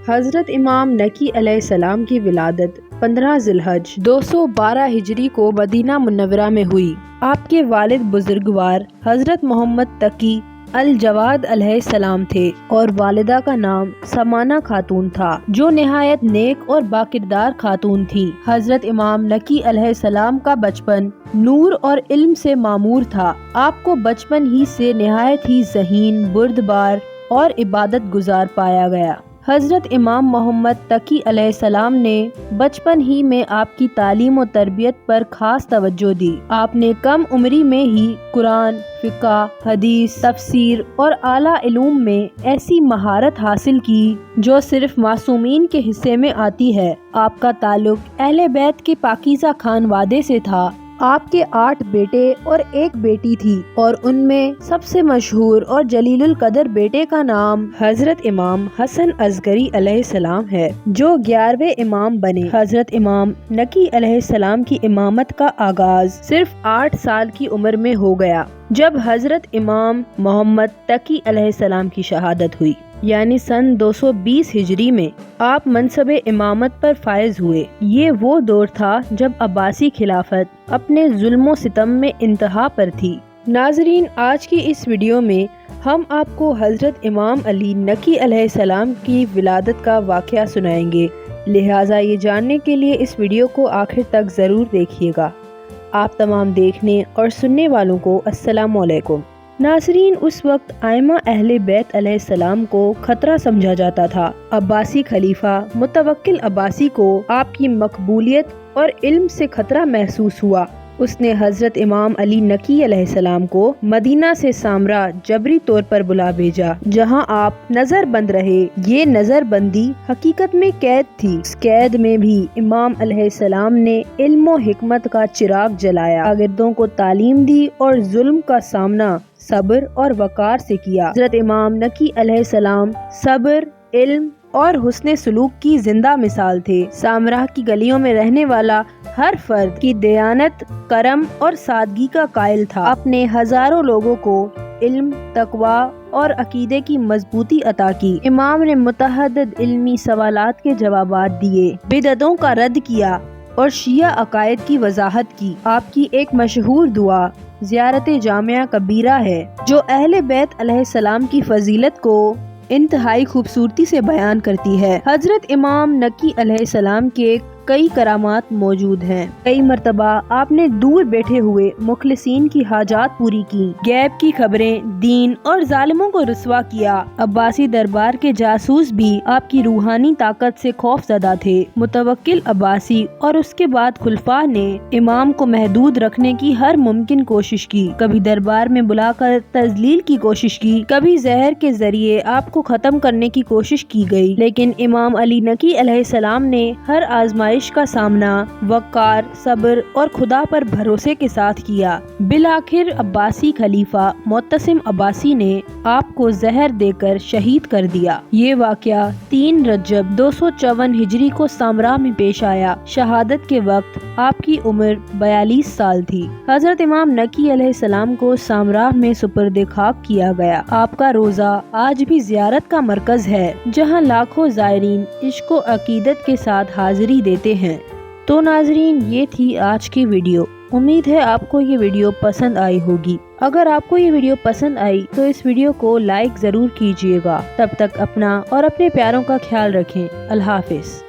حضرت امام نقی علیہ السلام کی ولادت 15 ذی الحج 212 ہجری کو مدینہ منورہ میں ہوئی۔ آپ کے والد بزرگوار حضرت محمد تقی الجواد علیہ السلام تھے اور والدہ کا نام سمانہ خاتون تھا، جو نہایت نیک اور باکردار خاتون تھی۔ حضرت امام نقی علیہ السلام کا بچپن نور اور علم سے معمور تھا۔ آپ کو بچپن ہی سے نہایت ہی ذہین، بردبار اور عبادت گزار پایا گیا۔ حضرت امام محمد تقی علیہ السلام نے بچپن ہی میں آپ کی تعلیم و تربیت پر خاص توجہ دی۔ آپ نے کم عمری میں ہی قرآن، فقہ، حدیث، تفسیر اور اعلیٰ علوم میں ایسی مہارت حاصل کی جو صرف معصومین کے حصے میں آتی ہے۔ آپ کا تعلق اہل بیت کے پاکیزہ خانوادے سے تھا۔ آپ کے 8 بیٹے اور 1 بیٹی تھی اور ان میں سب سے مشہور اور جلیل القدر بیٹے کا نام حضرت امام حسن اصغری علیہ السلام ہے، جو 11ویں امام بنے۔ حضرت امام نقی علیہ السلام کی امامت کا آغاز صرف 8 سال کی عمر میں ہو گیا، جب حضرت امام محمد تقی علیہ السلام کی شہادت ہوئی، یعنی سن 220 ہجری میں آپ منصب امامت پر فائز ہوئے۔ یہ وہ دور تھا جب عباسی خلافت اپنے ظلم و ستم میں انتہا پر تھی۔ ناظرین، آج کی اس ویڈیو میں ہم آپ کو حضرت امام علی نقی علیہ السلام کی ولادت کا واقعہ سنائیں گے، لہٰذا یہ جاننے کے لیے اس ویڈیو کو آخر تک ضرور دیکھیے گا۔ آپ تمام دیکھنے اور سننے والوں کو السلام علیکم۔ ناظرین، اس وقت ائمہ اہل بیت علیہ السلام کو خطرہ سمجھا جاتا تھا۔ عباسی خلیفہ متوکل عباسی کو آپ کی مقبولیت اور علم سے خطرہ محسوس ہوا۔ اس نے حضرت امام علی نقی علیہ السلام کو مدینہ سے سامرا جبری طور پر بلا بھیجا، جہاں آپ نظر بند رہے۔ یہ نظر بندی حقیقت میں قید تھی۔ اس قید میں بھی امام علیہ السلام نے علم و حکمت کا چراغ جلایا، شاگردوں کو تعلیم دی اور ظلم کا سامنا صبر اور وقار سے کیا۔ حضرت امام نقی علیہ السلام صبر، علم اور حسن سلوک کی زندہ مثال تھے۔ سامراہ کی گلیوں میں رہنے والا ہر فرد کی دیانت، کرم اور سادگی کا قائل تھا۔ اپنے ہزاروں لوگوں کو علم، تقوی اور عقیدے کی مضبوطی عطا کی۔ امام نے متعدد علمی سوالات کے جوابات دیے، بدعتوں کا رد کیا اور شیعہ عقائد کی وضاحت کی۔ آپ کی ایک مشہور دعا زیارت جامعہ کبیرہ ہے، جو اہل بیت علیہ السلام کی فضیلت کو انتہائی خوبصورتی سے بیان کرتی ہے۔ حضرت امام نقی علیہ السلام کے کئی کرامات موجود ہیں۔ کئی مرتبہ آپ نے دور بیٹھے ہوئے مخلصین کی حاجات پوری کی، غیب کی خبریں، دین اور ظالموں کو رسوا کیا۔ عباسی دربار کے جاسوس بھی آپ کی روحانی طاقت سے خوف زدہ تھے۔ متوکل عباسی اور اس کے بعد خلفاء نے امام کو محدود رکھنے کی ہر ممکن کوشش کی، کبھی دربار میں بلا کر تذلیل کی کوشش کی، کبھی زہر کے ذریعے آپ کو ختم کرنے کی کوشش کی گئی، لیکن امام علی نقی علیہ السلام نے ہر آزمائش کا سامنا وقار، صبر اور خدا پر بھروسے کے ساتھ کیا۔ بالآخر عباسی خلیفہ معتصم عباسی نے آپ کو زہر دے کر شہید کر دیا۔ یہ واقعہ 3 رجب 254 ہجری کو سامراہ میں پیش آیا۔ شہادت کے وقت آپ کی عمر 42 سال تھی۔ حضرت امام نقی علیہ السلام کو سامراہ میں سپرد خاک کیا گیا۔ آپ کا روضہ آج بھی زیارت کا مرکز ہے، جہاں لاکھوں زائرین عشق و عقیدت کے ساتھ حاضری دیتے ہیں۔ تو ناظرین، یہ تھی آج کی ویڈیو۔ امید ہے آپ کو یہ ویڈیو پسند آئی ہوگی۔ اگر آپ کو یہ ویڈیو پسند آئی تو اس ویڈیو کو لائک ضرور کیجیے گا۔ تب تک اپنا اور اپنے پیاروں کا خیال رکھیں۔ اللہ حافظ۔